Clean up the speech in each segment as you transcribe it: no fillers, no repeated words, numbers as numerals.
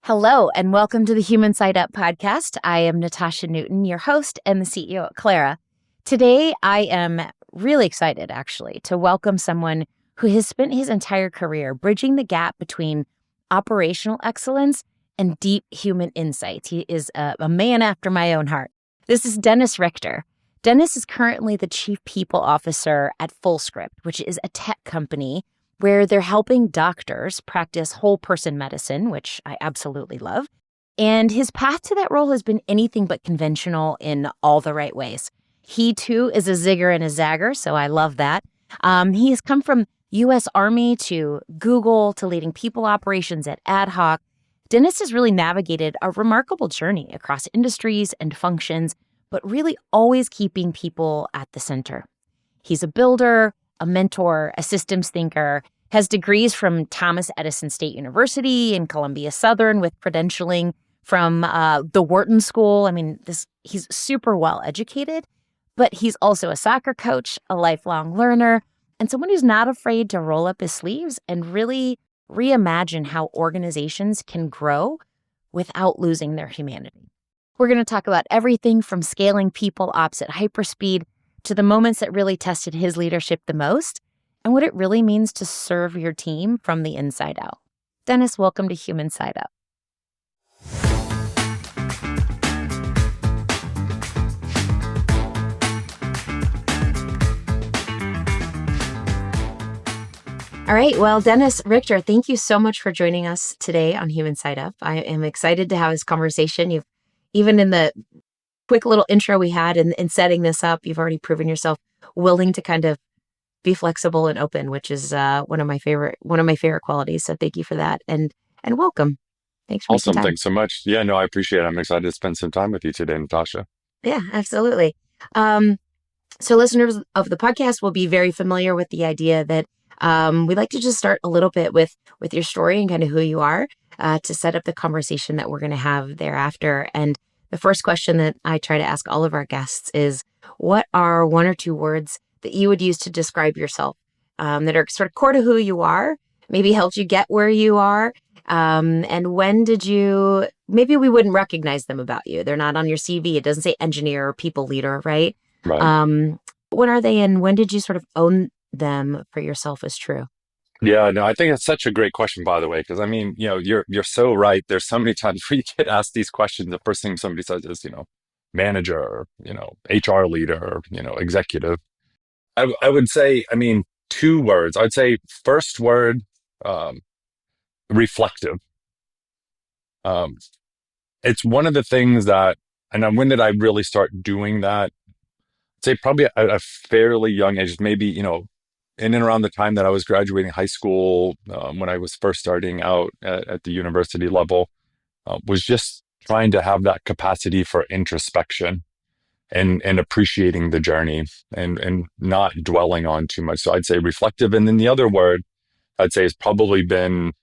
Hello, and welcome to the Human Side Up podcast. I am Natasha Nuytten, your host and the CEO at Clara. Today, I am really excited, actually, to welcome someone who has spent his entire career bridging the gap between operational excellence and deep human insights. He is a man after my own heart. This is Dennis Richter. Dennis is currently the Chief People Officer at Fullscript, which is a tech company where they're helping doctors practice whole person medicine, which I absolutely love. And his path to that role has been anything but conventional in all the right ways. He too is a zigger and a zagger, so I love that. He has come from U.S. Army to Google to leading people operations at Ad Hoc. Dennis has really navigated a remarkable journey across industries and functions, but really always keeping people at the center. He's a builder, a mentor, a systems thinker, has degrees from Thomas Edison State University and Columbia Southern with credentialing from the Wharton School. I mean, he's super well educated, but he's also a soccer coach, a lifelong learner, and someone who's not afraid to roll up his sleeves and really reimagine how organizations can grow without losing their humanity. We're going to talk about everything from scaling people ops at hyperspeed to the moments that really tested his leadership the most, and what it really means to serve your team from the inside out. Dennis, welcome to Human Side Up. All right, well, Dennis Richter, thank you so much for joining us today on Human Side Up. I am excited to have this conversation. Even in the quick little intro we had in setting this up, you've already proven yourself willing to kind of be flexible and open, which is one of my favorite qualities. So thank you for that, and welcome. Thanks for Awesome. making time. Thanks so much. Yeah, no, I appreciate it. I'm excited to spend some time with you today, Natasha. Yeah, absolutely. So listeners of the podcast will be very familiar with the idea that we like to just start a little bit with your story and kind of who you are to set up the conversation that we're going to have thereafter. And the first question that I try to ask all of our guests is, what are one or two words that you would use to describe yourself that are sort of core to who you are, maybe helped you get where you are? And when did you, maybe we wouldn't recognize them about you. They're not on your CV. It doesn't say engineer or people leader, right? Right. What are they, and when did you sort of own them for yourself as true? Yeah, no, I think it's such a great question, by the way, because I mean, you're so right. There's so many times where you get asked these questions. The first thing somebody says is, manager, or, HR leader, or, executive. I would say, I mean, two words. I'd say first word, um, reflective. Um, it's one of the things that, and then when did I really start doing that? I'd say probably at a fairly young age, maybe, in and around the time that I was graduating high school, when I was first starting out at the university level, was just trying to have that capacity for introspection and appreciating the journey and not dwelling on too much. So I'd say reflective. And then the other word I'd say has probably been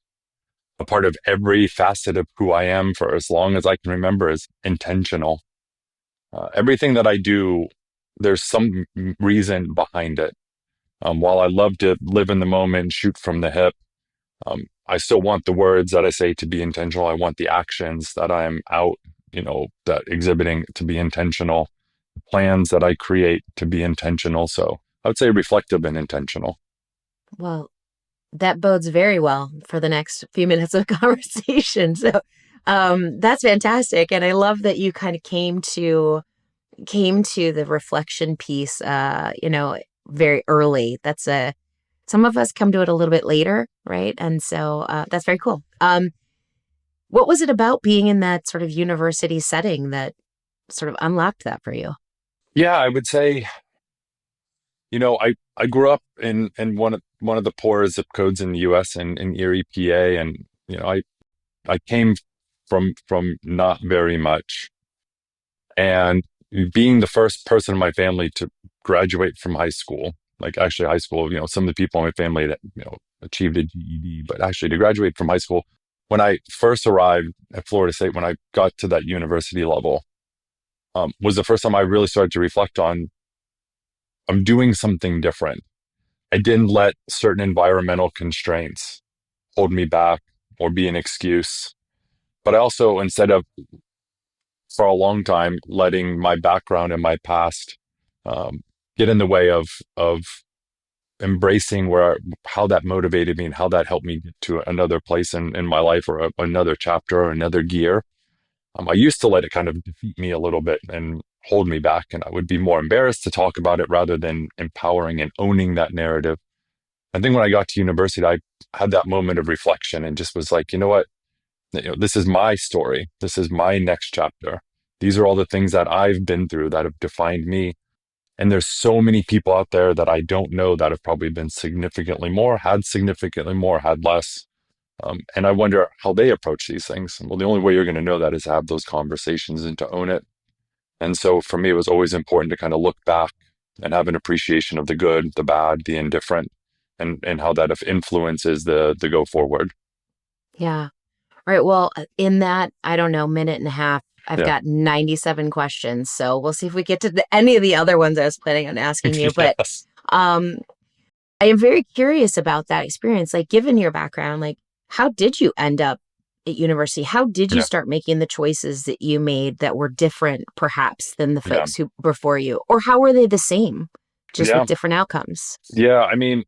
a part of every facet of who I am for as long as I can remember is intentional. Everything that I do, there's some reason behind it. While I love to live in the moment, shoot from the hip, I still want the words that I say to be intentional. I want the actions that I am out, that exhibiting to be intentional, the plans that I create to be intentional. So I would say reflective and intentional. Well, that bodes very well for the next few minutes of conversation. So that's fantastic. And I love that you kind of came to the reflection piece, very early. Some of us come to it a little bit later, right? And so that's very cool. What was it about being in that sort of university setting that sort of unlocked that for you? Yeah, I would say, I grew up in one of the poorest zip codes in the US in Erie, PA. And, I came from not very much. And being the first person in my family to graduate from high school, like actually high school, some of the people in my family that, achieved a GED, but actually to graduate from high school, when I first arrived at Florida State, when I got to that university level, was the first time I really started to reflect on, I'm doing something different. I didn't let certain environmental constraints hold me back or be an excuse. But I also, instead of for a long time letting my background and my past um, get in the way of embracing where how that motivated me and how that helped me get to another place in my life or another chapter or another gear. I used to let it kind of defeat me a little bit and hold me back, and I would be more embarrassed to talk about it rather than empowering and owning that narrative. I think when I got to university, I had that moment of reflection and just was like, you know what? This is my story. This is my next chapter. These are all the things that I've been through that have defined me. And there's so many people out there that I don't know that have probably been significantly more, had less. And I wonder how they approach these things. Well, the only way you're going to know that is to have those conversations and to own it. And so for me, it was always important to kind of look back and have an appreciation of the good, the bad, the indifferent, and how that influences the go forward. Yeah. All right. Well, in that, I don't know, minute and a half, I've Yeah. got 97 questions. So we'll see if we get to any of the other ones I was planning on asking you. But Yes. um, I am very curious about that experience. Like, given your background, like, how did you end up at university? How did you Yeah. start making the choices that you made that were different, perhaps, than the Yeah. folks who before you? Or how were they the same, just with Yeah. different outcomes? Yeah. I mean,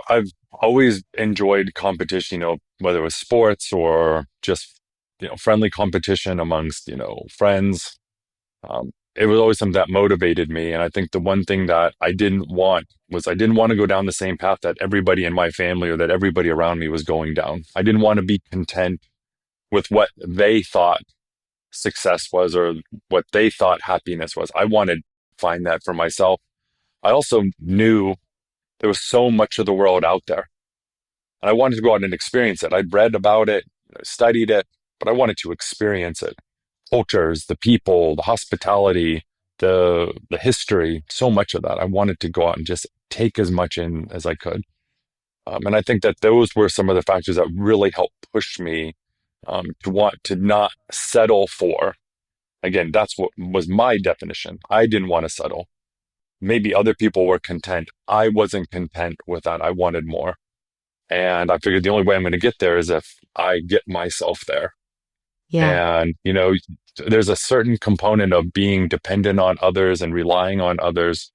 I've always enjoyed competition, whether it was sports or just, friendly competition amongst, friends. It was always something that motivated me. And I think the one thing that I didn't want was I didn't want to go down the same path that everybody in my family or that everybody around me was going down. I didn't want to be content with what they thought success was or what they thought happiness was. I wanted to find that for myself. I also knew there was so much of the world out there. And I wanted to go out and experience it. I'd read about it, studied it, but I wanted to experience it. Cultures, the people, the hospitality, the history, so much of that. I wanted to go out and just take as much in as I could. And I think that those were some of the factors that really helped push me to want to not settle for. Again, that's what was my definition. I didn't want to settle. Maybe other people were content. I wasn't content with that. I wanted more. And I figured the only way I'm going to get there is if I get myself there. Yeah. And, there's a certain component of being dependent on others and relying on others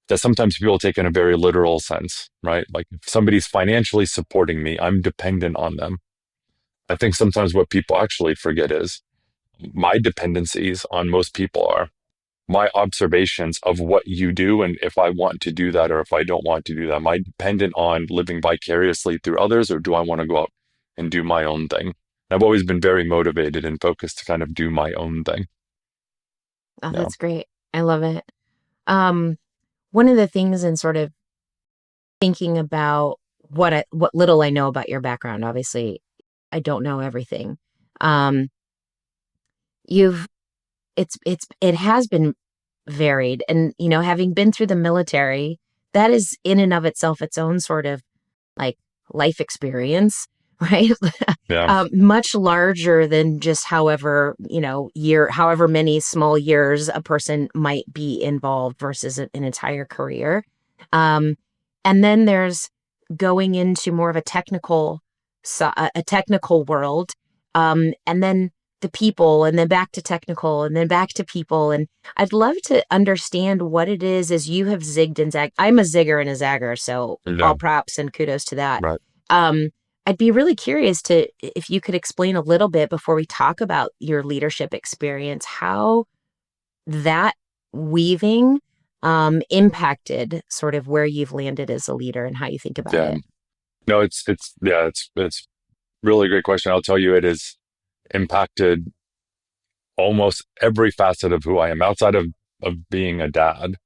that sometimes people take in a very literal sense, right? Like if somebody's financially supporting me, I'm dependent on them. I think sometimes what people actually forget is my dependencies on most people are my observations of what you do and if I want to do that or if I don't want to do that. Am I dependent on living vicariously through others or do I want to go out and do my own thing? I've always been very motivated and focused to kind of do my own thing. Oh, Yeah. that's great. I love it. One of the things in sort of thinking about what little I know about your background, obviously, I don't know everything. Um, you've it has been varied, and having been through the military, that is in and of itself its own sort of like life experience, right? Yeah. Much larger than just however many small years a person might be involved versus an entire career. Um, and then there's going into more of a technical world, and then the people, and then back to technical, and then back to people. And I'd love to understand what it is as you have zigged and zagged. I'm a zigger and a zagger, so Yeah. all props and kudos to that. Right. I'd be really curious if you could explain a little bit before we talk about your leadership experience, how that weaving impacted sort of where you've landed as a leader and how you think about Yeah. it. No, it's really great question. I'll tell you, it has impacted almost every facet of who I am outside of being a dad.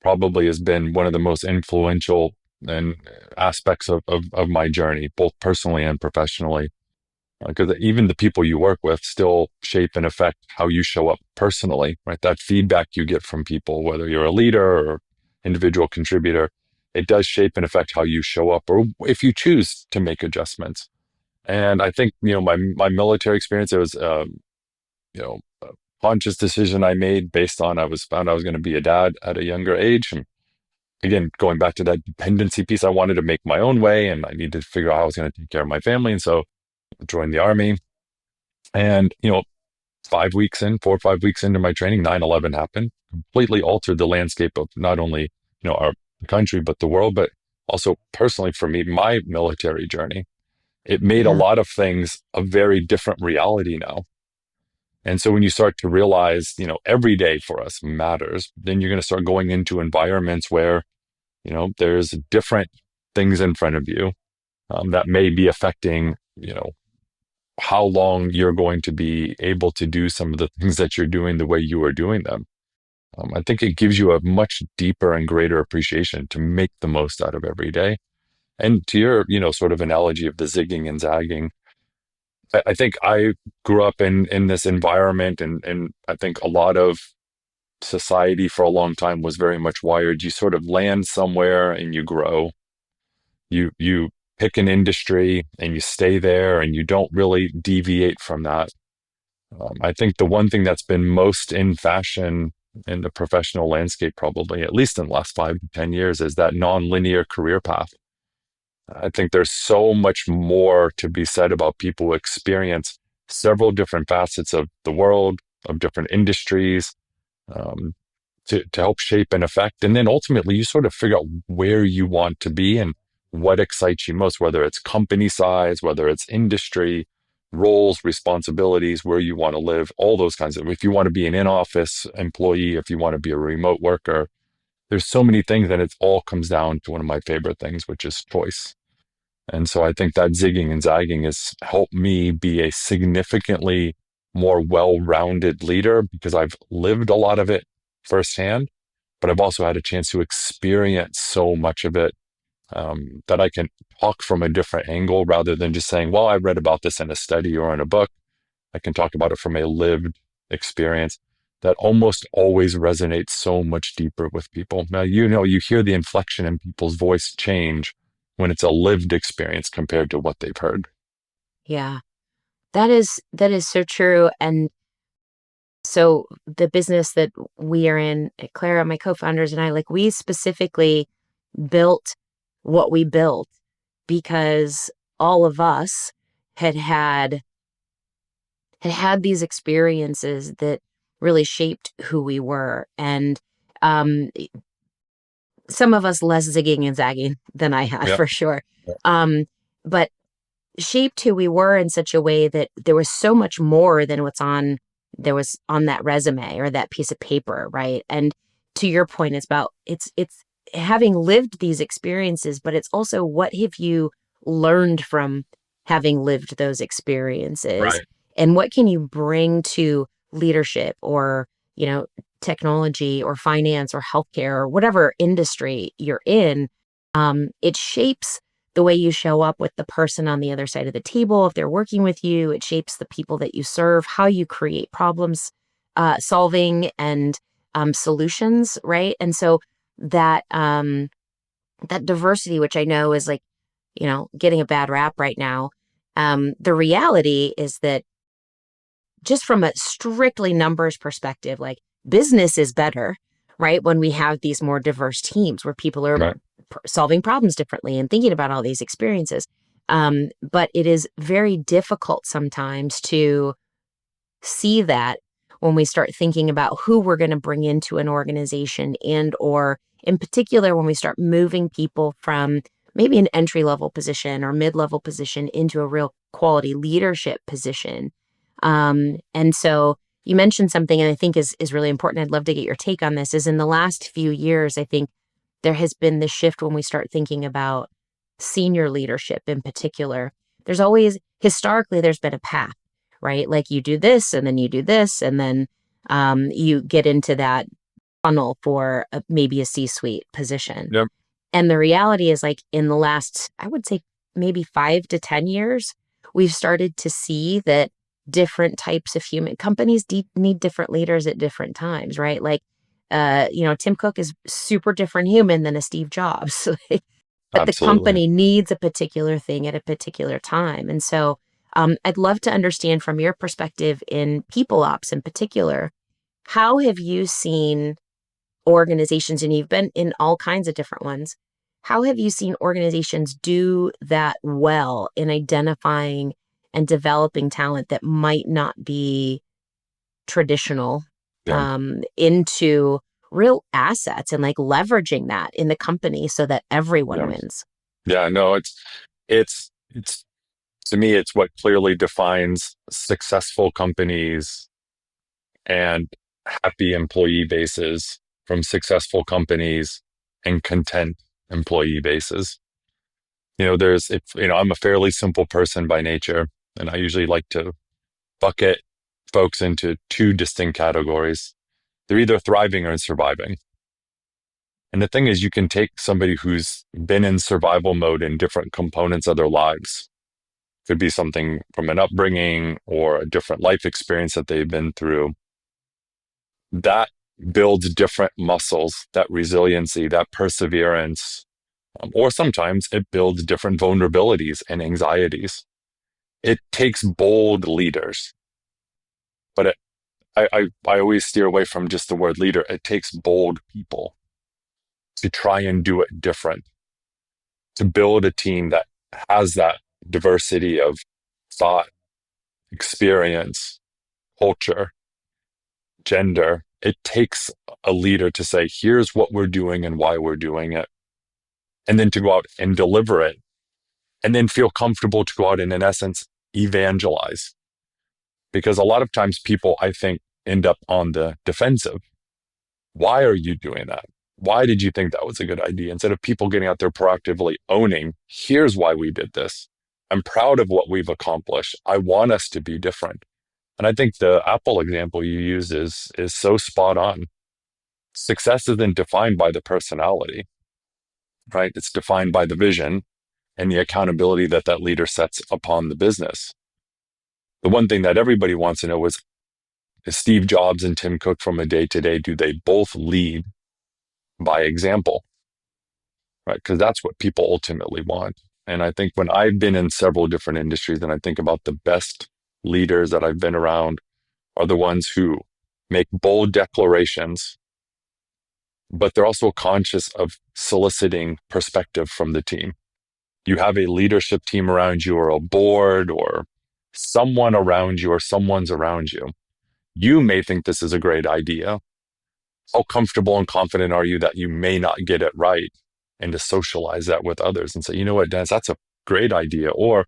Probably has been one of the most influential and aspects of my journey, both personally and professionally. Because even the people you work with still shape and affect how you show up personally, right? That feedback you get from people, whether you're a leader or individual contributor, it does shape and affect how you show up, or if you choose to make adjustments. And I think, my military experience, it was, a conscious decision I made based on found I was going to be a dad at a younger age. And again, going back to that dependency piece, I wanted to make my own way and I needed to figure out how I was going to take care of my family. And so joined the army. And, 5 weeks in, 4 or 5 weeks into my training, 9/11 happened, completely altered the landscape of not only, our country, but the world, but also personally for me, my military journey. It made a Yeah. lot of things a very different reality now. And so when you start to realize, every day for us matters, then you're going to start going into environments where, there's different things in front of you that may be affecting, how long you're going to be able to do some of the things that you're doing the way you are doing them. I think it gives you a much deeper and greater appreciation to make the most out of every day. And to your, sort of analogy of the zigging and zagging, I think I grew up in this environment, and I think a lot of society for a long time was very much wired. You sort of land somewhere and you grow. You pick an industry and you stay there, and you don't really deviate from that. I think the one thing that's been most in fashion in the professional landscape, probably at least in the last 5 to 10 years, is that non-linear career path. I think there's so much more to be said about people who experience several different facets of the world, of different industries, um, to help shape and affect. And then ultimately, you sort of figure out where you want to be and what excites you most, whether it's company size, whether it's industry, roles, responsibilities, where you want to live, all those kinds of, if you want to be an in-office employee, if you want to be a remote worker, there's so many things, and it all comes down to one of my favorite things, which is choice. And so I think that zigging and zagging has helped me be a significantly more well-rounded leader because I've lived a lot of it firsthand, but I've also had a chance to experience so much of it that I can talk from a different angle rather than just saying, well, I read about this in a study or in a book. I can talk about it from a lived experience that almost always resonates so much deeper with people. Now, you hear the inflection in people's voice change when it's a lived experience compared to what they've heard. Yeah. That is so true. And so the business that we are in, Clara, my co-founders and I, like we specifically built what we built because all of us had had these experiences that really shaped who we were. And um, some of us less zigging and zagging than I had Yeah. for sure. Um, but shaped who we were in such a way that there was so much more than there was on that resume or that piece of paper, right? And to your point, it's having lived these experiences, but it's also what have you learned from having lived those experiences, Right. and what can you bring to leadership or, technology or finance or healthcare or whatever industry you're in. It shapes the way you show up with the person on the other side of the table. If they're working with you, it shapes the people that you serve, how you create problems, solving and solutions, right? And so that diversity, which I know is like, getting a bad rap right now. The reality is that just from a strictly numbers perspective, like business is better, right? When we have these more diverse teams where people are Right. solving problems differently and thinking about all these experiences. But it is very difficult sometimes to see that when we start thinking about who we're going to bring into an organization, and or in particular when we start moving people from maybe an entry level position or mid-level position into a real quality leadership position. And so you mentioned something, and I think is really important. I'd love to get your take on this. Is in the last few years, I think there has been this shift when we start thinking about senior leadership in particular. There's always, historically, there's been a path, right? Like you do this and then you do this, and then you get into that funnel for maybe a C-suite position. Yep. And the reality is, like in the last, I would say maybe 5 to 10 years, we've started to see that different types of human companies need different leaders at different times, right? Like, Tim Cook is super different human than a Steve Jobs. But the Absolutely. company needs a particular thing at a particular time. And so I'd love to understand from your perspective in people ops in particular, how have you seen organizations, and you've been in all kinds of different ones, how have you seen organizations do that well in identifying and developing talent that might not be traditional Yeah. into real assets and like leveraging that in the company so that everyone Yeah. wins. Yeah. No, it's to me, it's what clearly defines successful companies and happy employee bases from successful companies and content employee bases. I'm a fairly simple person by nature, and I usually like to bucket folks into two distinct categories. They're either thriving or surviving. And the thing is, you can take somebody who's been in survival mode in different components of their lives. Could be something from an upbringing or a different life experience that they've been through. That builds different muscles, that resiliency, that perseverance, or sometimes it builds different vulnerabilities and anxieties. It takes bold leaders, but I always steer away from just the word leader. It takes bold people to try and do it different, to build a team that has that diversity of thought, experience, culture, gender. It takes a leader to say, here's what we're doing and why we're doing it, and then to go out and deliver it, and then feel comfortable to go out and, in essence, evangelize. Because a lot of times people, I think, end up on the defensive. Why are you doing that? Why did you think that was a good idea? Instead of people getting out there proactively owning, here's why we did this. I'm proud of what we've accomplished. I want us to be different. And I think the Apple example you use is so spot on. Success isn't defined by the personality, right? It's defined by the vision and the accountability that that leader sets upon the business. The one thing that everybody wants to know is Steve Jobs and Tim Cook from a day to day, do they both lead by example, right? Because that's what people ultimately want. And I think when I've been in several different industries and I think about the best leaders that I've been around are the ones who make bold declarations, but they're also conscious of soliciting perspective from the team. You have a leadership team around you or a board or someone around you or someone's around you. You may think this is a great idea. How comfortable and confident are you that you may not get it right? And to socialize that with others and say, you know what, Dennis, that's a great idea. Or,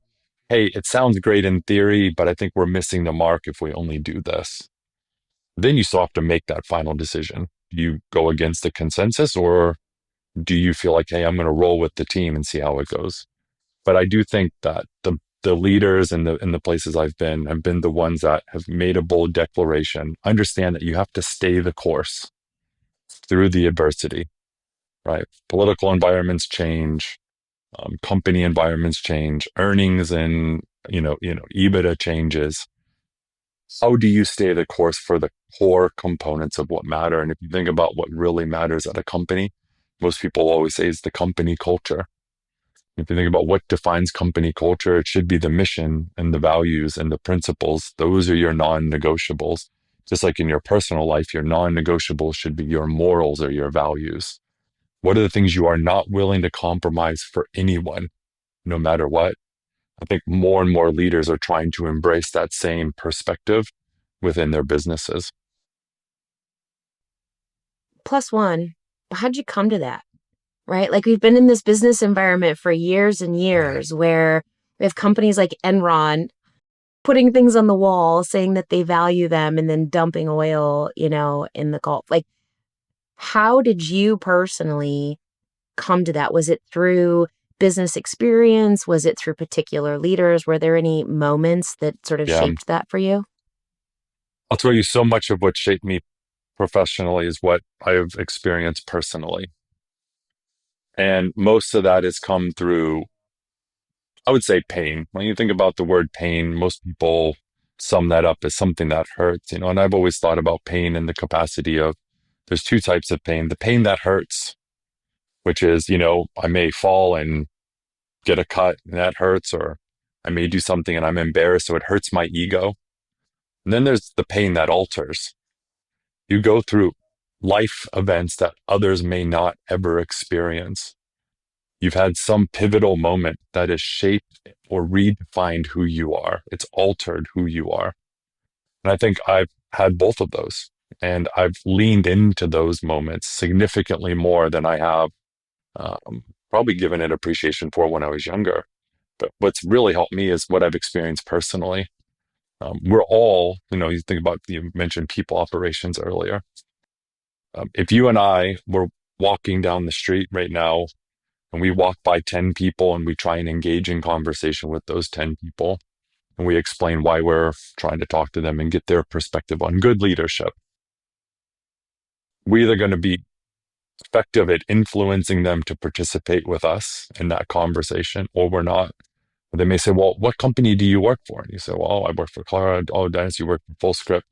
hey, it sounds great in theory, but I think we're missing the mark if we only do this. Then you still have to make that final decision. Do you go against the consensus or do you feel like, hey, I'm going to roll with the team and see how it goes? But I do think that the leaders in the places I've been have been the ones that have made a bold declaration, understand that you have to stay the course through the adversity, right? Political environments change, company environments change, earnings and EBITDA changes. How do you stay the course for the core components of what matter? And if you think about what really matters at a company, most people always say is the company culture. If you think about what defines company culture, it should be the mission and the values and the principles. Those are your non-negotiables. Just like in your personal life, your non-negotiables should be your morals or your values. What are the things you are not willing to compromise for anyone, no matter what? I think more and more leaders are trying to embrace that same perspective within their businesses. Plus one, how'd you come to that? Right? Like we've been in this business environment for years and years where we have companies like Enron putting things on the wall saying that they value them and then dumping oil, in the Gulf. Like, how did you personally come to that? Was it through business experience? Was it through particular leaders? Were there any moments that sort of Yeah. shaped that for you? I'll tell you, so much of what shaped me professionally is what I've experienced personally. And most of that has come through, I would say, pain. When you think about the word pain, most people sum that up as something that hurts, and I've always thought about pain in the capacity of there's two types of pain. The pain that hurts, which is, I may fall and get a cut and that hurts, or I may do something and I'm embarrassed, so it hurts my ego. And then there's the pain that alters. You go through life events that others may not ever experience. You've had some pivotal moment that has shaped or redefined who you are. It's altered who you are. And I think I've had both of those. And I've leaned into those moments significantly more than I have probably given it appreciation for when I was younger. But what's really helped me is what I've experienced personally. We're all, you think about, you mentioned people operations earlier. If you and I were walking down the street right now and we walk by 10 people and we try and engage in conversation with those 10 people, and we explain why we're trying to talk to them and get their perspective on good leadership, we're either going to be effective at influencing them to participate with us in that conversation, or we're not. They may say, well, what company do you work for? And you say, well, I work for Clara. Oh, Dennis, you work for Fullscript.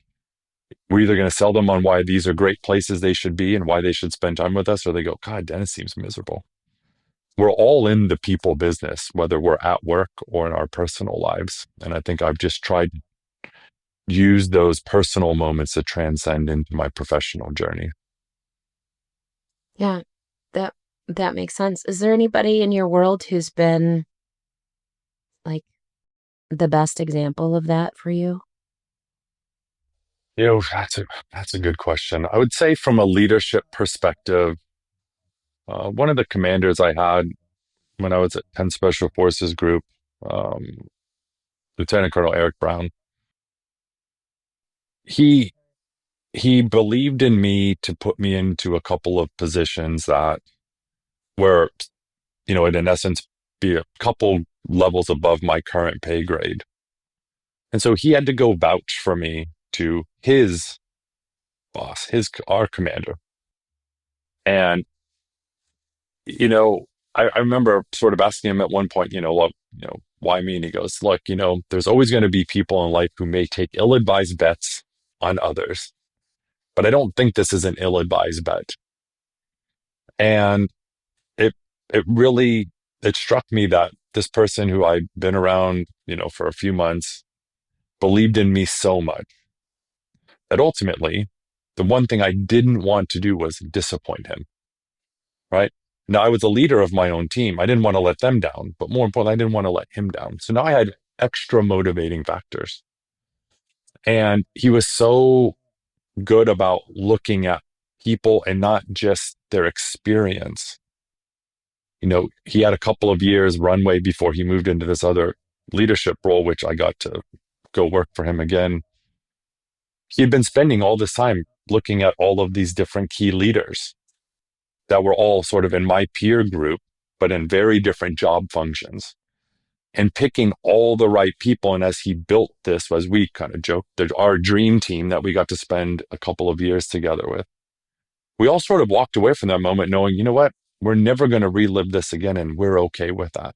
We're either going to sell them on why these are great places they should be and why they should spend time with us, or they go, God, Dennis seems miserable. We're all in the people business, whether we're at work or in our personal lives. And I think I've just tried to use those personal moments to transcend into my professional journey. Yeah, that makes sense. Is there anybody in your world who's been like the best example of that for you? That's a good question. I would say from a leadership perspective, one of the commanders I had when I was at 10 Special Forces Group, um, Lieutenant Colonel Eric Brown, he believed in me to put me into a couple of positions that were, in essence, be a couple levels above my current pay grade. And so he had to go vouch for me to his boss, our commander. And, I remember sort of asking him at one point, look, why me? And he goes, look, there's always going to be people in life who may take ill-advised bets on others, but I don't think this is an ill-advised bet. And it really, it struck me that this person who I'd been around, for a few months believed in me so much that ultimately the one thing I didn't want to do was disappoint him, right? Now I was a leader of my own team. I didn't want to let them down, but more importantly, I didn't want to let him down. So now I had extra motivating factors. And he was so good about looking at people and not just their experience. He had a couple of years runway before he moved into this other leadership role, which I got to go work for him again. He had been spending all this time looking at all of these different key leaders that were all sort of in my peer group, but in very different job functions, and picking all the right people. And as he built this, as we kind of joked, our dream team that we got to spend a couple of years together with, we all sort of walked away from that moment knowing, you know what, we're never going to relive this again, and we're okay with that.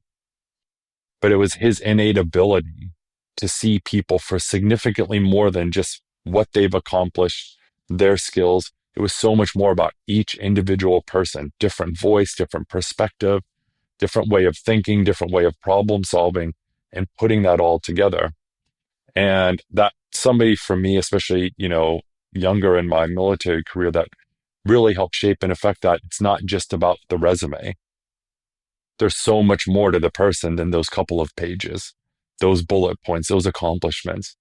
But it was his innate ability to see people for significantly more than just what they've accomplished, their skills. It was so much more about each individual person, different voice, different perspective, different way of thinking, different way of problem solving, and putting that all together. And that somebody for me, especially, younger in my military career, that really helped shape and affect that. It's not just about the resume. There's so much more to the person than those couple of pages, those bullet points, those accomplishments.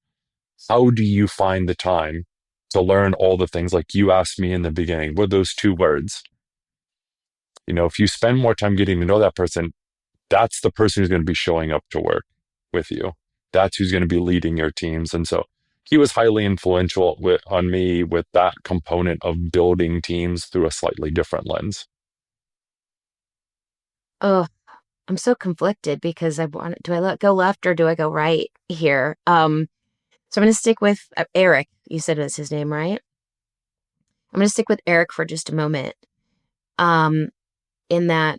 How do you find the time to learn all the things like you asked me in the beginning? What are those two words? If you spend more time getting to know that person, that's the person who's going to be showing up to work with you. That's who's going to be leading your teams. And so he was highly influential on me with that component of building teams through a slightly different lens. Oh, I'm so conflicted because do I go left or do I go right here? So I'm going to stick with Eric. You said that's his name, right? I'm going to stick with Eric for just a moment. In that,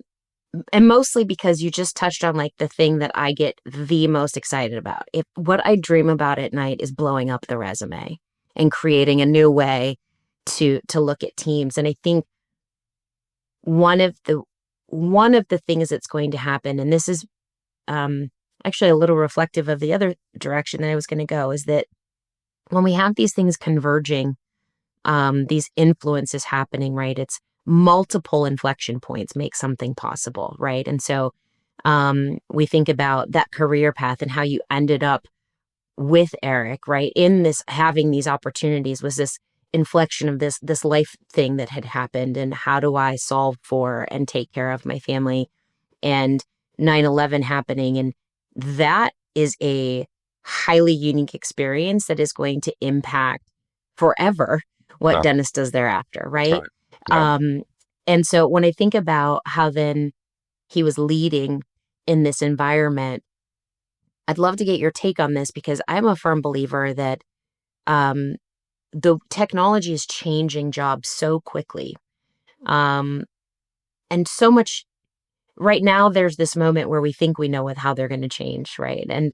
and mostly because you just touched on like the thing that I get the most excited about. If what I dream about at night is blowing up the resume and creating a new way to look at teams. And I think one of the things that's going to happen, and this is actually a little reflective of the other direction that I was going to go, is that when we have these things converging, these influences happening, right? It's multiple inflection points make something possible, right? And so we think about that career path and how you ended up with Eric, right? In this, having these opportunities was this inflection of this life thing that had happened, and how do I solve for and take care of my family, and 9/11 happening. And that is a highly unique experience that is going to impact forever what Yeah, Dennis does thereafter, that's right? right. Yeah. Um, and so when I think about how then he was leading in this environment, I'd love to get your take on this, because I'm a firm believer that um, the technology is changing jobs so quickly. Um, and so much right now, there's this moment where we think we know how they're going to change, right? And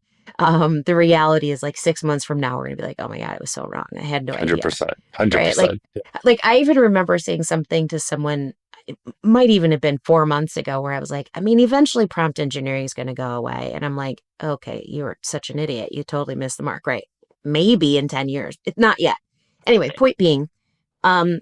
the reality is, like, 6 months from now, we're going to be like, oh my God, it was so wrong. I had no idea, 100%. one hundred right? Like, percent. Yeah. I even remember saying something to someone, it might even have been 4 months ago, where I was like, I mean, eventually prompt engineering is going to go away. And I'm like, okay, you're such an idiot. You totally missed the mark, right? Maybe in 10 years. It's not yet. Anyway, point being, um,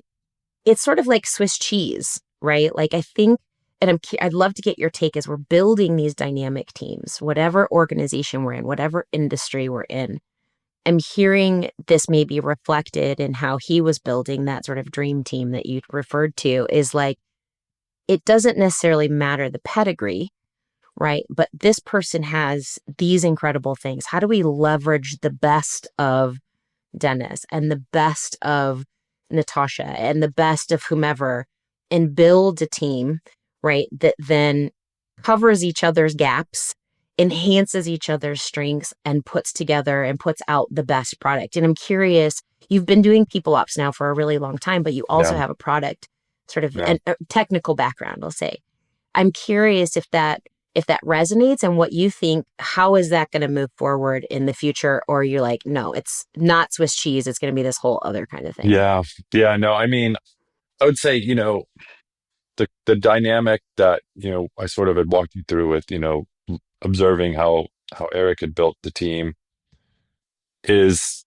it's sort of like Swiss cheese, right? Like, I think, and I'd love to get your take, as we're building these dynamic teams, whatever organization we're in, whatever industry we're in. I'm hearing this may be reflected in how he was building that sort of dream team that you referred to, is like, it doesn't necessarily matter the pedigree, right? But this person has these incredible things. How do we leverage the best of Dennis and the best of Natasha and the best of whomever, and build a team, right, that then covers each other's gaps, enhances each other's strengths, and puts together and puts out the best product? And I'm curious, you've been doing people ops now for a really long time, but you also Yeah. have a product sort of Yeah. a technical background, I'll say. I'm curious if that resonates, and what you think, how is that going to move forward in the future? Or you're like, no, it's not Swiss cheese. It's going to be this whole other kind of thing. Yeah. Yeah. No, I mean, I would say, the dynamic that, I sort of had walked you through with, observing how Eric had built the team is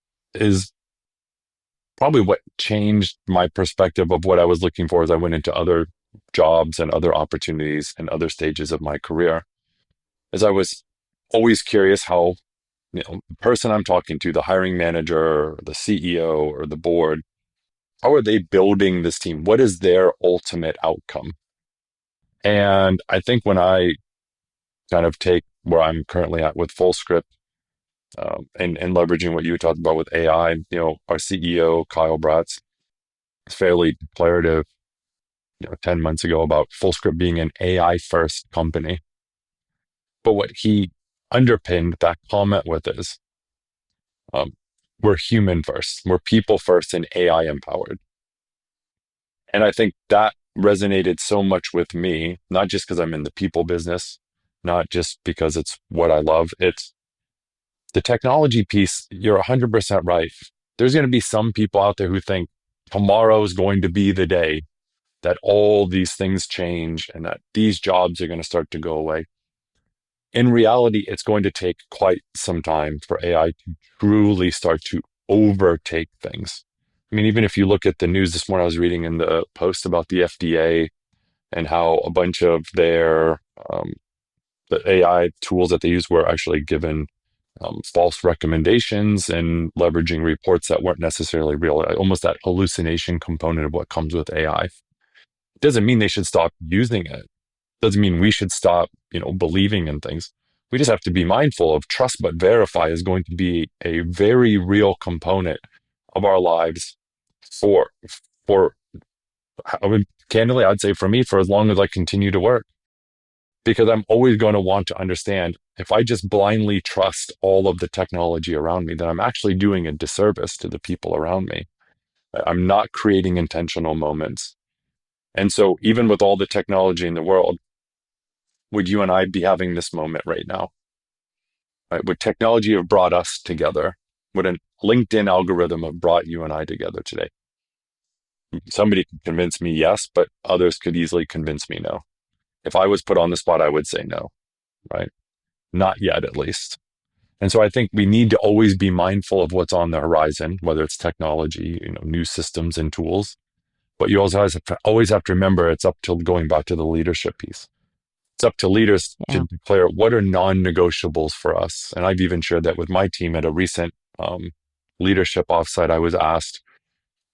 probably what changed my perspective of what I was looking for as I went into other jobs and other opportunities and other stages of my career. As I was always curious how, the person I'm talking to, the hiring manager, or the CEO, or the board, how are they building this team? What is their ultimate outcome? And I think when I kind of take where I'm currently at with Fullscript, and leveraging what you talked about with AI, our CEO, Kyle Bratz, is fairly declarative, 10 months ago, about Fullscript being an AI first company. But what he underpinned that comment with is, um, we're human first, we're people first, and AI empowered. And I think that resonated so much with me, not just because I'm in the people business, not just because it's what I love. It's the technology piece. You're 100% right. There's going to be some people out there who think tomorrow is going to be the day that all these things change and that these jobs are going to start to go away. In reality, it's going to take quite some time for AI to truly start to overtake things. I mean, even if you look at the news this morning, I was reading in the Post about the FDA and how a bunch of their the AI tools that they use were actually given false recommendations and leveraging reports that weren't necessarily real. Almost that hallucination component of what comes with AI. It doesn't mean they should stop using it. Doesn't mean we should stop, believing in things. We just have to be mindful of trust but verify is going to be a very real component of our lives for for candidly, I'd say for me, for as long as I continue to work. Because I'm always going to want to understand, if I just blindly trust all of the technology around me, then I'm actually doing a disservice to the people around me. I'm not creating intentional moments. And so even with all the technology in the world, would you and I be having this moment right now? Right? Would technology have brought us together? Would a LinkedIn algorithm have brought you and I together today? Somebody could convince me yes, but others could easily convince me no. If I was put on the spot, I would say no, right? Not yet, at least. And so I think we need to always be mindful of what's on the horizon, whether it's technology, new systems and tools, But you also always have to remember it's up to going back to the leadership piece. It's up to leaders to Yeah. declare what are non-negotiables for us. And I've even shared that with my team at a recent leadership offsite. I was asked,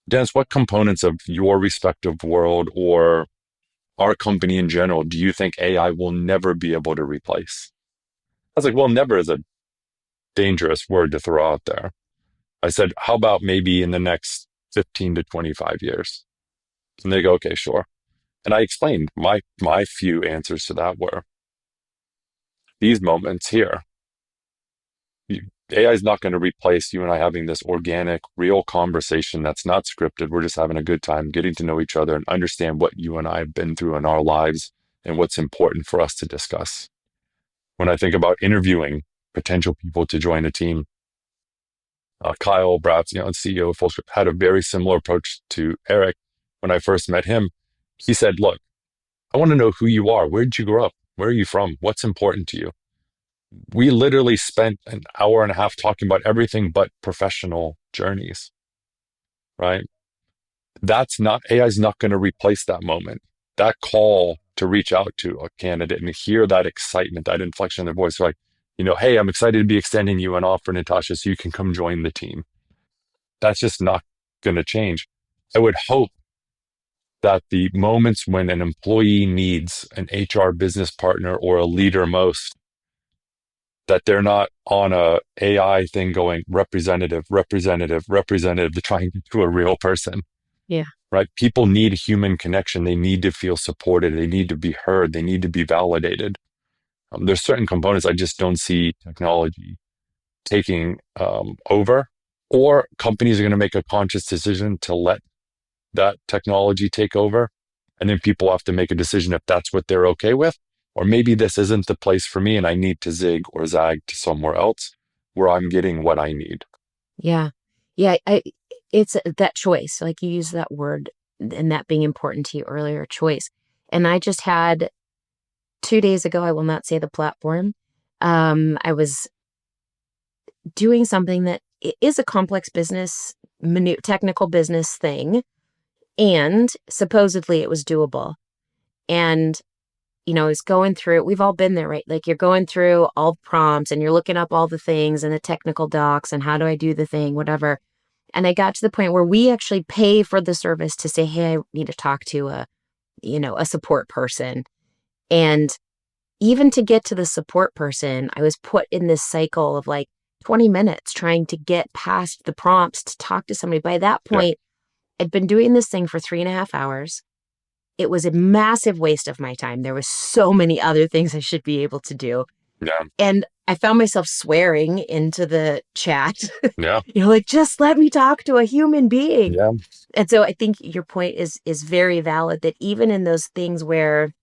Dennis, what components of your respective world or our company in general do you think AI will never be able to replace? I was like, well, never is a dangerous word to throw out there. I said, how about maybe in the next 15 to 25 years? And they go, okay, sure. And I explained my few answers to that were these moments here. AI is not going to replace you and I having this organic, real conversation that's not scripted. We're just having a good time getting to know each other and understand what you and I have been through in our lives and what's important for us to discuss. When I think about interviewing potential people to join a team, Kyle Bratz, CEO of Fullscript, had a very similar approach to Eric. When I first met him, he said, look, I want to know who you are. Where did you grow up? Where are you from? What's important to you? We literally spent an hour and a half talking about everything but professional journeys, right? That's not, AI is not going to replace that moment. That call to reach out to a candidate and hear that excitement, that inflection in their voice, like, hey, I'm excited to be extending you an offer, Natasha, so you can come join the team. That's just not going to change. I would hope that the moments when an employee needs an HR business partner or a leader most, that they're not on a AI thing going representative, representative, representative to try and get to a real person. Yeah. Right? People need human connection. They need to feel supported. They need to be heard. They need to be validated. There's certain components I just don't see technology taking over, or companies are going to make a conscious decision to let that technology take over. And then people have to make a decision if that's what they're okay with, or maybe this isn't the place for me and I need to zig or zag to somewhere else where I'm getting what I need. Yeah. Yeah. It's that choice. Like you use that word and that being important to you earlier, choice. And I just had 2 days ago, I will not say the platform. I was doing something that is a complex business, technical business thing. And supposedly it was doable. And I was going through, we've all been there, right? Like you're going through all the prompts and you're looking up all the things and the technical docs and how do I do the thing, whatever. And I got to the point where we actually pay for the service to say, hey, I need to talk to a support person. And even to get to the support person, I was put in this cycle of like 20 minutes trying to get past the prompts to talk to somebody. By that Yeah. point, I'd been doing this thing for 3.5 hours. It was a massive waste of my time. There was so many other things I should be able to do. Yeah. And I found myself swearing into the chat, Yeah. like, just let me talk to a human being. Yeah. And so I think your point is very valid that even in those things where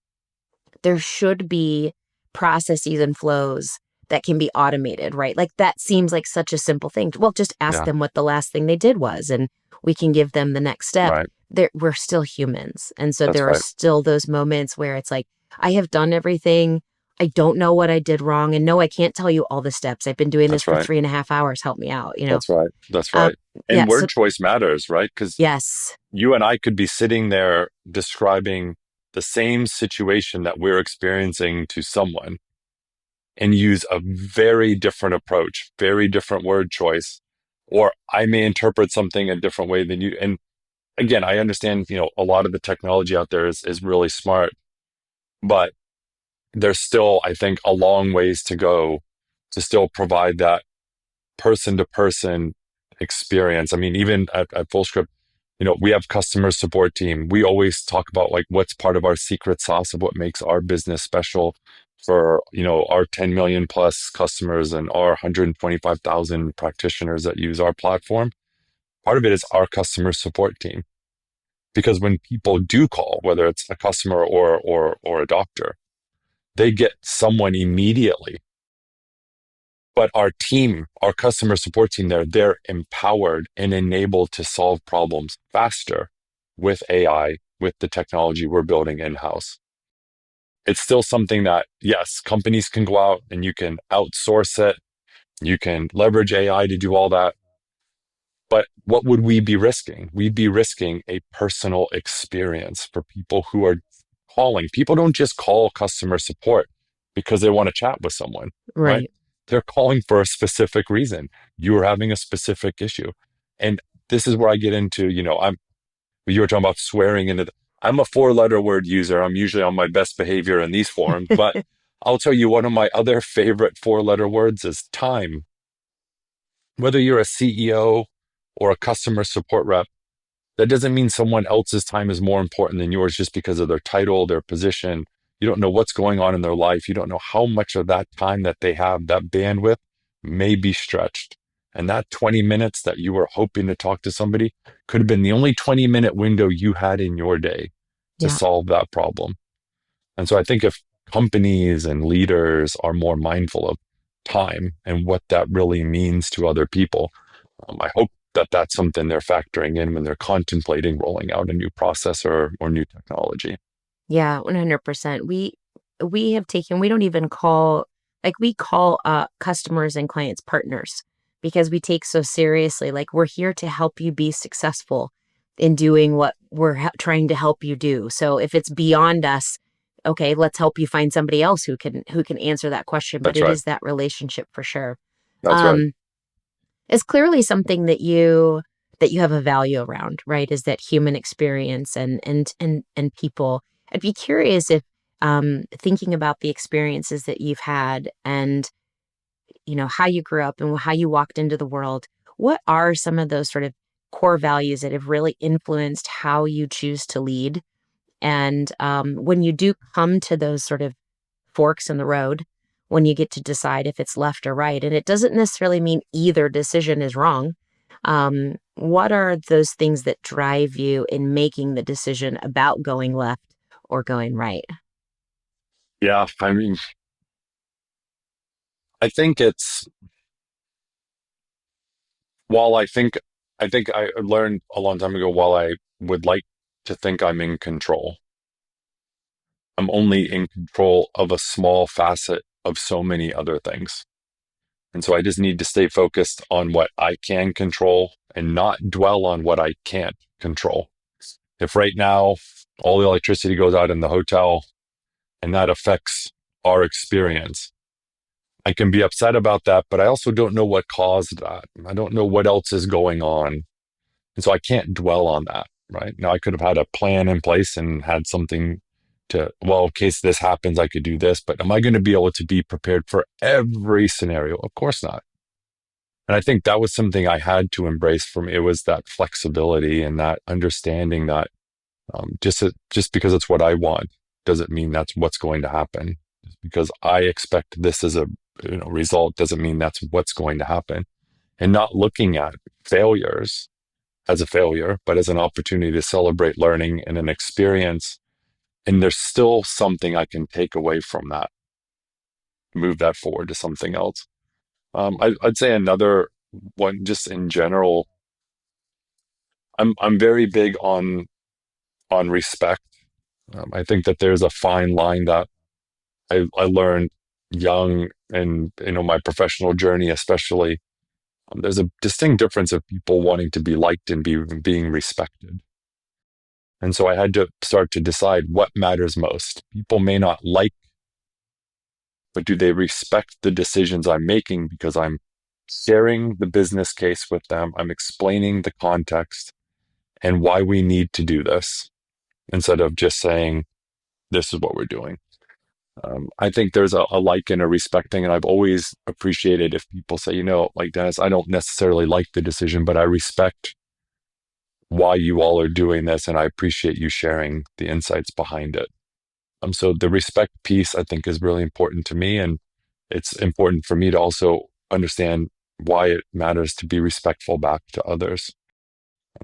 there should be processes and flows that can be automated, right? Like that seems like such a simple thing. Well, just ask Yeah. them what the last thing they did was, and we can give them the next step. Right. We're still humans. And so That's there are right. still those moments where it's like, I have done everything. I don't know what I did wrong. And no, I can't tell you all the steps. I've been doing this That's for right. 3.5 hours. Help me out, That's right. That's Um, right. yeah. And So, word choice matters, right? Because yes. you and I could be sitting there describing the same situation that we're experiencing to someone and use a very different approach, very different word choice, or I may interpret something a different way than you. And again, I understand, a lot of the technology out there is really smart, but there's still, I think, a long ways to go to still provide that person to person experience. I mean, even at Fullscript, we have customer support team. We always talk about like what's part of our secret sauce of what makes our business special for, our 10 million plus customers and our 125,000 practitioners that use our platform. Part of it is our customer support team. Because when people do call, whether it's a customer or a doctor, they get someone immediately. But our team, our customer support team they're empowered and enabled to solve problems faster with AI, with the technology we're building in-house. It's still something that, yes, companies can go out and you can outsource it. You can leverage AI to do all that. But what would we be risking? We'd be risking a personal experience for people who are calling. People don't just call customer support because they want to chat with someone, right? Right. They're calling for a specific reason. You are having a specific issue. And this is where I get into, you were talking about swearing into I'm a 4-letter word user. I'm usually on my best behavior in these forums, but I'll tell you one of my other favorite 4-letter words is time. Whether you're a CEO or a customer support rep, that doesn't mean someone else's time is more important than yours just because of their title, their position. You don't know what's going on in their life. You don't know how much of that time that they have, that bandwidth may be stretched. And that 20 minutes that you were hoping to talk to somebody could have been the only 20-minute window you had in your day to Yeah. solve that problem. And so I think if companies and leaders are more mindful of time and what that really means to other people, I hope that that's something they're factoring in when they're contemplating rolling out a new process or new technology. Yeah, 100%. We have taken we don't even call like we call customers and clients partners because we take so seriously like we're here to help you be successful in doing what we're trying to help you do. So if it's beyond us, okay, let's help you find somebody else who can answer that question, but That's it right. is that relationship for sure. That's right. Um it's clearly something that you have a value around, right? Is that human experience and people. I'd be curious if thinking about the experiences that you've had and how you grew up and how you walked into the world, what are some of those sort of core values that have really influenced how you choose to lead? And when you do come to those sort of forks in the road, when you get to decide if it's left or right, and it doesn't necessarily mean either decision is wrong. What are those things that drive you in making the decision about going left or going right? Yeah. I mean, I think it's, while I think I learned a long time ago, while I would like to think I'm in control, I'm only in control of a small facet of so many other things. And so I just need to stay focused on what I can control and not dwell on what I can't control. If right now all the electricity goes out in the hotel and that affects our experience, I can be upset about that, but I also don't know what caused that. I don't know what else is going on. And so I can't dwell on that, right? Now I could have had a plan in place and had something to, well, in case this happens, I could do this, but am I going to be able to be prepared for every scenario? Of course not. And I think that was something I had to embrace for me. It was that flexibility and that understanding that just because it's what I want doesn't mean that's what's going to happen. Just because I expect this as a result doesn't mean that's what's going to happen. And not looking at failures as a failure, but as an opportunity to celebrate learning and an experience. And there's still something I can take away from that, move that forward to something else. I'd say another one, just in general, I'm very big on respect. I think that there's a fine line that I learned young and my professional journey, especially. There's a distinct difference of people wanting to be liked and being respected. And so I had to start to decide what matters most. People may not like, but do they respect the decisions I'm making because I'm sharing the business case with them? I'm explaining the context and why we need to do this instead of just saying, this is what we're doing. I think there's a like and a respecting, and I've always appreciated if people say, like Dennis, I don't necessarily like the decision, but I respect why you all are doing this, and I appreciate you sharing the insights behind it. So the respect piece, I think, is really important to me, and it's important for me to also understand why it matters to be respectful back to others.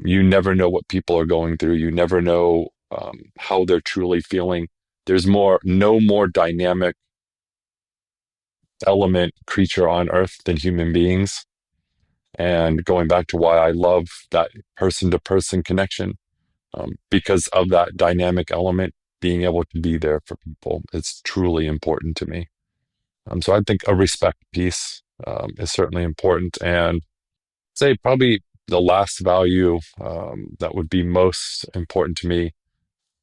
You never know what people are going through. You never know how they're truly feeling. There's no more dynamic element creature on earth than human beings. And going back to why I love that person to person connection, because of that dynamic element, being able to be there for people, it's truly important to me. So I think a respect piece is certainly important. And say probably the last value that would be most important to me,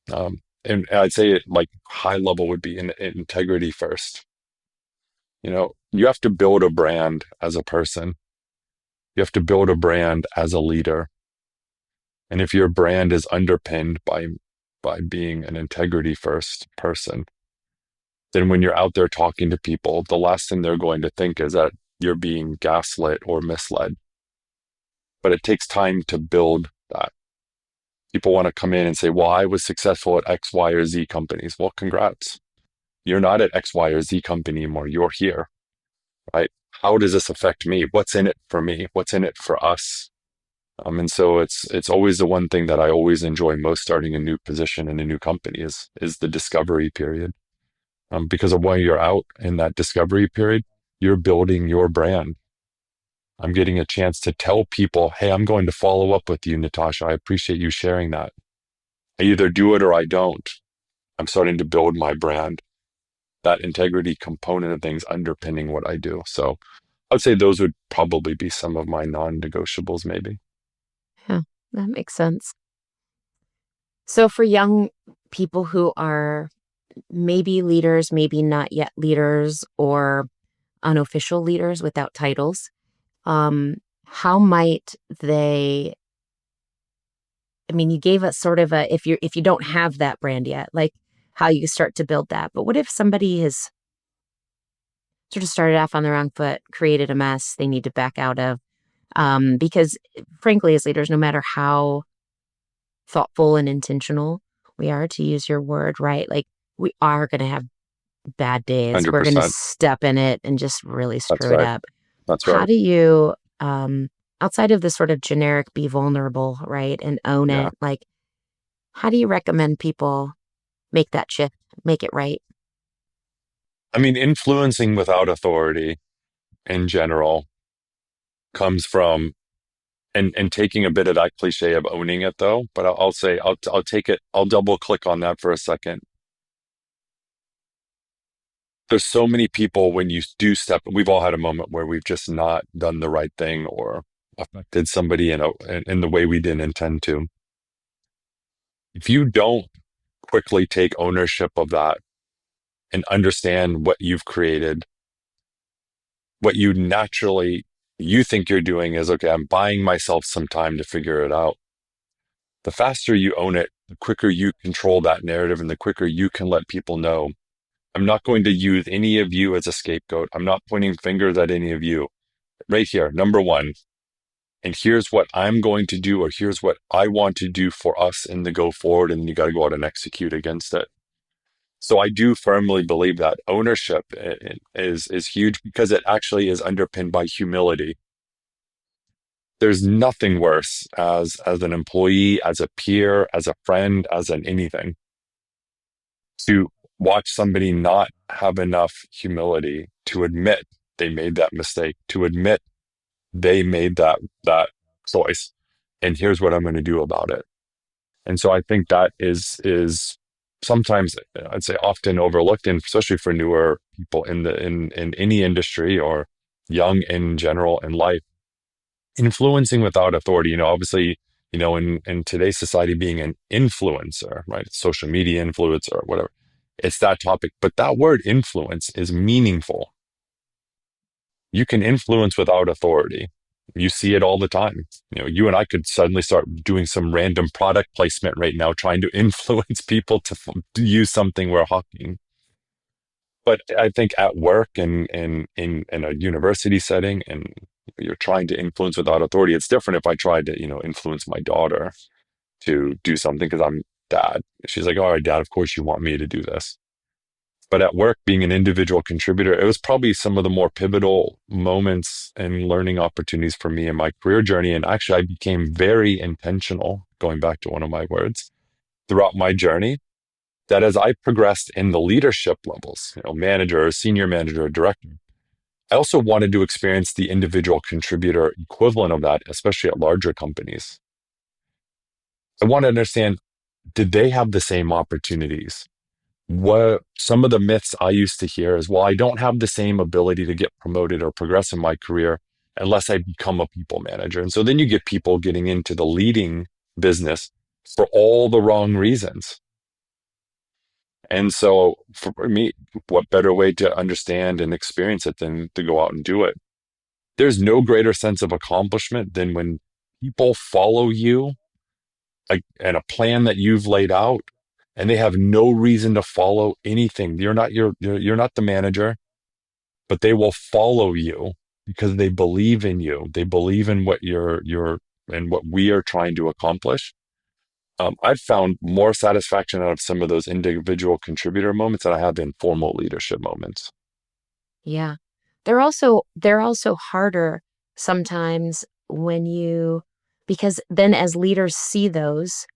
and I'd say it like high level would be in integrity first. You have to build a brand as a person. You have to build a brand as a leader. And if your brand is underpinned by being an integrity first person, then when you're out there talking to people, the last thing they're going to think is that you're being gaslit or misled. But it takes time to build that. People want to come in and say, well, I was successful at X, Y, or Z companies. Well, congrats. You're not at X, Y, or Z company anymore. You're here, right? How does this affect me? What's in it for me? What's in it for us? And so it's always the one thing that I always enjoy most starting a new position in a new company is the discovery period. Because of when you're out in that discovery period, you're building your brand. I'm getting a chance to tell people, hey, I'm going to follow up with you, Natasha. I appreciate you sharing that. I either do it or I don't. I'm starting to build my brand. That integrity component of things underpinning what I do. So I'd say those would probably be some of my non-negotiables, maybe. Yeah, that makes sense. So for young people who are maybe leaders, maybe not yet leaders, or unofficial leaders without titles, how might they, I mean, you gave us sort of a, if you don't have that brand yet, like how you start to build that. But what if somebody has sort of started off on the wrong foot, created a mess they need to back out of? Because frankly, as leaders, no matter how thoughtful and intentional we are, to use your word, right? Like we are going to have bad days. We're going to 100%. step in it and just really That's screw it right. up. That's How right. do you, outside of the sort of generic be vulnerable, right, and own Yeah. it, like, how do you recommend people make that shift, make it right? I mean, influencing without authority in general comes from and taking a bit of that cliche of owning it though, but I'll say I'll take it, I'll double click on that for a second. There's so many people when you do step, we've all had a moment where we've just not done the right thing or affected somebody in the way we didn't intend to. If you don't quickly take ownership of that and understand what you've created, what you think you're doing is, okay, I'm buying myself some time to figure it out. The faster you own it, the quicker you control that narrative and the quicker you can let people know, I'm not going to use any of you as a scapegoat. I'm not pointing fingers at any of you. Right here, number one. And here's what I'm going to do, or here's what I want to do for us in the go forward. And you got to go out and execute against it. So I do firmly believe that ownership is huge because it actually is underpinned by humility. There's nothing worse as an employee, as a peer, as a friend, as an anything, to watch somebody not have enough humility to admit they made that mistake, to admit they made that choice, and here's what I'm going to do about it. And so I think that is sometimes, I'd say, often overlooked, and especially for newer people in any industry or young in general in life. Influencing without authority, obviously, in today's society, being an influencer, right? Social media influencer or whatever, it's that topic. But that word influence is meaningful. You can influence without authority. You see it all the time. You and I could suddenly start doing some random product placement right now, trying to influence people to use something we're hawking. But I think at work and in a university setting, and you're trying to influence without authority, it's different if I tried to, influence my daughter to do something because I'm dad. She's like, all right, dad, of course you want me to do this. But at work, being an individual contributor, it was probably some of the more pivotal moments and learning opportunities for me in my career journey. And actually, I became very intentional, going back to one of my words, throughout my journey, that as I progressed in the leadership levels, manager, senior manager, director, I also wanted to experience the individual contributor equivalent of that, especially at larger companies. I want to understand, did they have the same opportunities? What some of the myths I used to hear is, well, I don't have the same ability to get promoted or progress in my career unless I become a people manager. And so then you get people getting into the leading business for all the wrong reasons. And so for me, what better way to understand and experience it than to go out and do it? There's no greater sense of accomplishment than when people follow you and a plan that you've laid out, and they have no reason to follow anything. You're not the manager, but they will follow you because they believe in you. They believe in what you're and what we are trying to accomplish. I've found more satisfaction out of some of those individual contributor moments than I have in formal leadership moments. Yeah. They're also harder sometimes because then as leaders see those,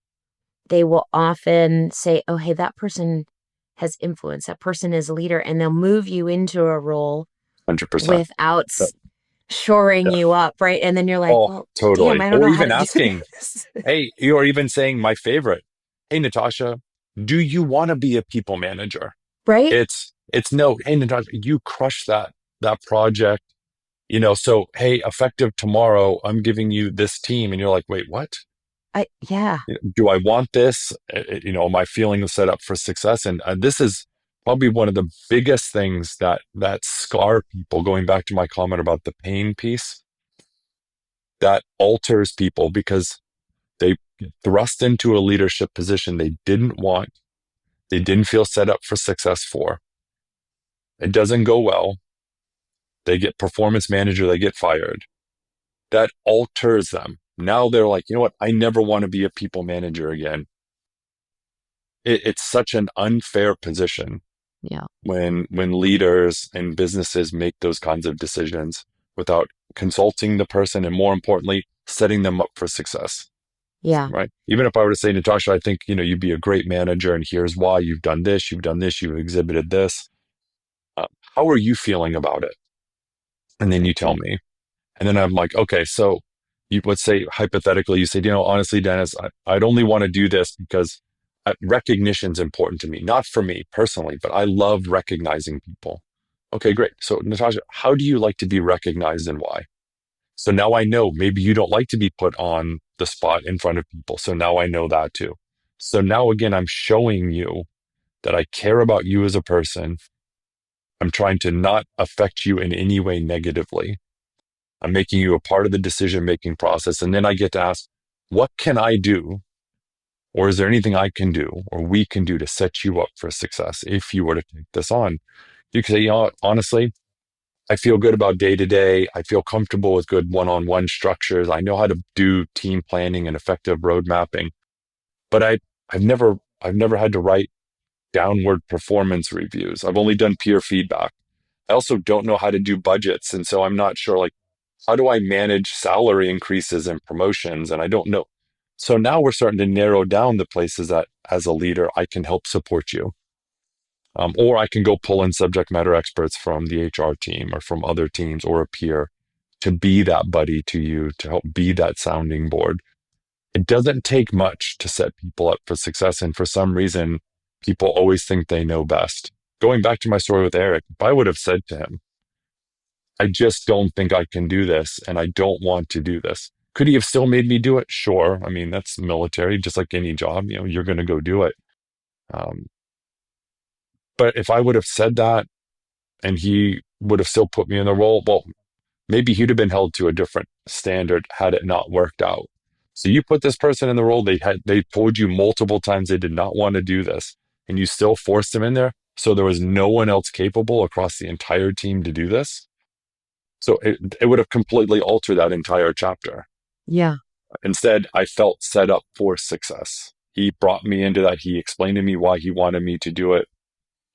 they will often say, oh, hey, that person has influence. That person is a leader. And they'll move you into a role 100%. without Yeah. shoring you up, right? And then you're like, Oh, well, damn, totally. I don't Or know how even to do asking, this. hey, you're even saying my favorite. Hey, Natasha, do you want to be a people manager? Right? It's no, hey, Natasha, you crush that project, so hey, effective tomorrow, I'm giving you this team. And you're like, wait, what? Yeah. Do I want this? Am I feeling set up for success? And this is probably one of the biggest things that scar people, going back to my comment about the pain piece, that alters people because they get thrust into a leadership position they didn't want, they didn't feel set up for success for. It doesn't go well. They get performance manager, they get fired. That alters them. Now they're like, you know what? I never want to be a people manager again. It's such an unfair position Yeah. when leaders and businesses make those kinds of decisions without consulting the person and, more importantly, setting them up for success. Yeah. Right? Even if I were to say, Natasha, I think you'd be a great manager, and here's why: you've done this, you've exhibited this. How are you feeling about it? And then you tell Right. me. And then I'm like, okay, so let's say hypothetically, you say, honestly, Dennis, I'd only want to do this because recognition's important to me, not for me personally, but I love recognizing people. Okay, great. So Natasha, how do you like to be recognized and why? So now I know maybe you don't like to be put on the spot in front of people. So now I know that too. So now again, I'm showing you that I care about you as a person. I'm trying to not affect you in any way negatively. I'm making you a part of the decision-making process. And then I get to ask, what can I do? Or is there anything I can do or we can do to set you up for success if you were to take this on? You can say, honestly, I feel good about day to day. I feel comfortable with good one-on-one structures. I know how to do team planning and effective road mapping. But I've never had to write downward performance reviews. I've only done peer feedback. I also don't know how to do budgets. And so I'm not sure, like, how do I manage salary increases and promotions? And I don't know. So now we're starting to narrow down the places that as a leader, I can help support you. Or I can go pull in subject matter experts from the HR team or from other teams or a peer to be that buddy to you, to help be that sounding board. It doesn't take much to set people up for success. And for some reason, people always think they know best. Going back to my story with Eric, if I would have said to him, I just don't think I can do this and I don't want to do this, could he have still made me do it? Sure. I mean, that's military, just like any job, you're going to go do it. Um, but if I would have said that and he would have still put me in the role, well, maybe he'd have been held to a different standard had it not worked out. So you put this person in the role, they told you multiple times they did not want to do this, and you still forced them in there. So there was no one else capable across the entire team to do this. So it would have completely altered that entire chapter. Yeah. Instead, I felt set up for success. He brought me into that. He explained to me why he wanted me to do it.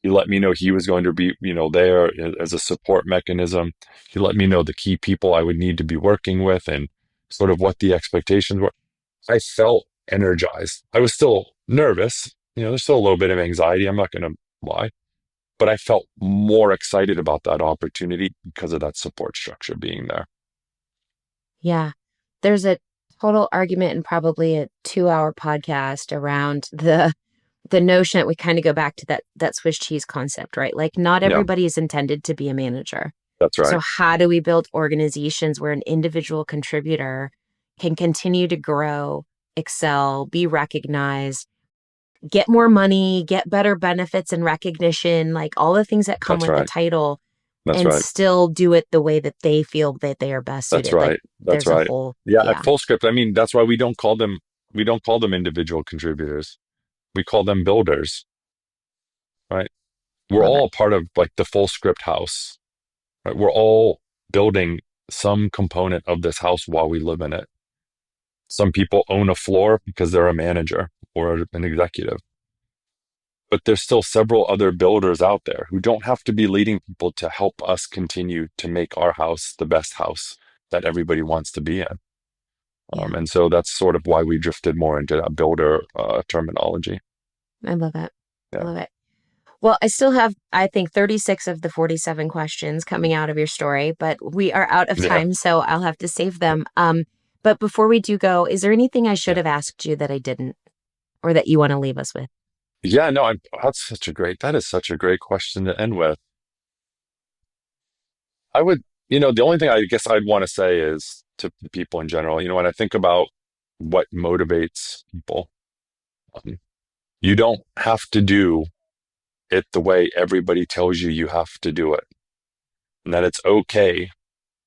He let me know he was going to be, there as a support mechanism. He let me know the key people I would need to be working with and sort of what the expectations were. I felt energized. I was still nervous. There's still a little bit of anxiety. I'm not going to lie, but I felt more excited about that opportunity because of that support structure being there. Yeah. There's a total argument and probably a 2-hour podcast around the notion that we kind of go back to that Swiss cheese concept, right? Like not Yeah. everybody is intended to be a manager. That's So right. how do we build organizations where an individual contributor can continue to grow, excel, be recognized, get more money, get better benefits and recognition, like all the things that come That's with a right. title, That's and right. still do it the way that they feel that they are best That's suited. Like right. That's there's a right. whole, Yeah, at yeah, Fullscript, I mean, that's why we don't call them individual contributors. We call them builders, right? We're love it. all a part of like the Fullscript house, right? We're all building some component of this house while we live in it. Some people own a floor because they're a manager or an executive, but there's still several other builders out there who don't have to be leading people to help us continue to make our house the best house that everybody wants to be in. Yeah, And so that's sort of why we drifted more into that builder terminology. I love it. I Yeah. love it. Well, I still have, I think, 36 of the 47 questions coming out of your story, but we are out of Yeah. time, so I'll have to save them. But before we do go, is there anything I should Yeah. have asked you that I didn't, or that you want to leave us with? Yeah. No, that is such a great question to end with. I would, the only thing I guess I'd want to say is to people in general, when I think about what motivates people, um, you don't have to do it the way everybody tells you you have to do it. And that it's okay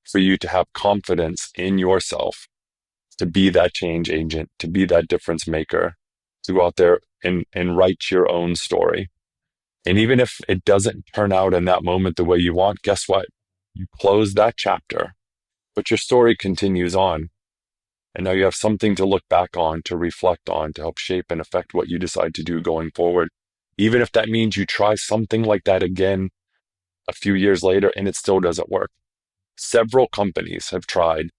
for you to have confidence in yourself to be that change agent, to be that difference maker, to go out there and write your own story. And even if it doesn't turn out in that moment the way you want, guess what? You close that chapter, but your story continues on. And now you have something to look back on, to reflect on, to help shape and affect what you decide to do going forward. Even if that means you try something like that again a few years later and it still doesn't work. Several companies have tried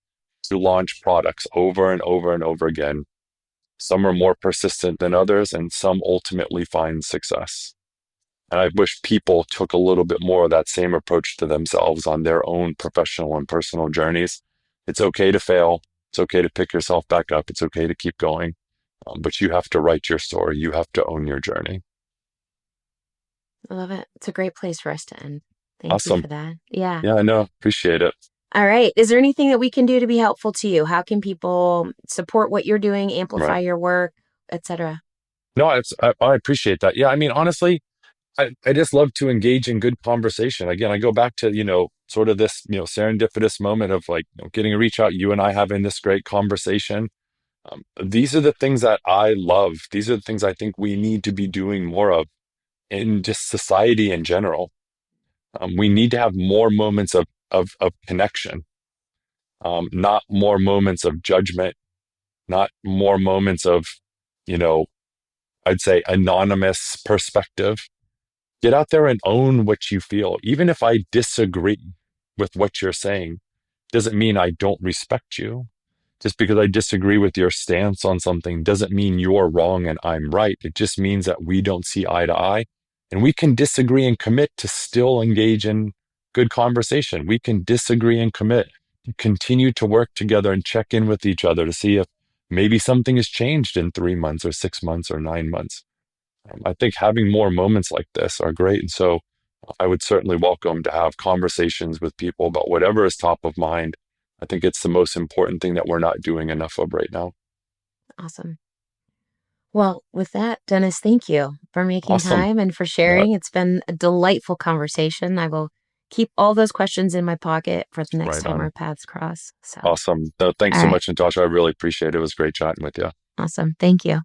to launch products over and over and over again. Some are more persistent than others, and some ultimately find success. And I wish people took a little bit more of that same approach to themselves on their own professional and personal journeys. It's okay to fail. It's okay to pick yourself back up. It's okay to keep going. But you have to write your story. You have to own your journey. I love it. It's a great place for us to end. Thank you Awesome. for that. Yeah. Yeah, I know. Appreciate it. All right. Is there anything that we can do to be helpful to you? How can people support what you're doing, Right. amplify your work, etc.? No, I appreciate that. Yeah, I mean, honestly, I just love to engage in good conversation. Again, I go back to, sort of this, serendipitous moment of like getting a reach out, you and I having this great conversation. These are the things that I love. These are the things I think we need to be doing more of in just society in general. We need to have more moments of connection, not more moments of judgment, not more moments of, you know, I'd say anonymous perspective. Get out there and own what you feel. Even if I disagree with what you're saying, doesn't mean I don't respect you. Just because I disagree with your stance on something doesn't mean you're wrong and I'm right. It just means that we don't see eye to eye. And we can disagree and commit to still engage in good conversation. We can disagree and commit to continue to work together and check in with each other to see if maybe something has changed in 3 months or 6 months or 9 months. I think having more moments like this are great. And so I would certainly welcome to have conversations with people about whatever is top of mind. I think it's the most important thing that we're not doing enough of right now. Awesome. Well, with that, Dennis, thank you for making Awesome. time and for No, sharing. It's been a delightful conversation. I will keep all those questions in my pocket for the next right time our on. paths cross. So, Awesome. No, thanks all so right. much, Natasha. I really appreciate it. It was great chatting with you. Awesome. Thank you.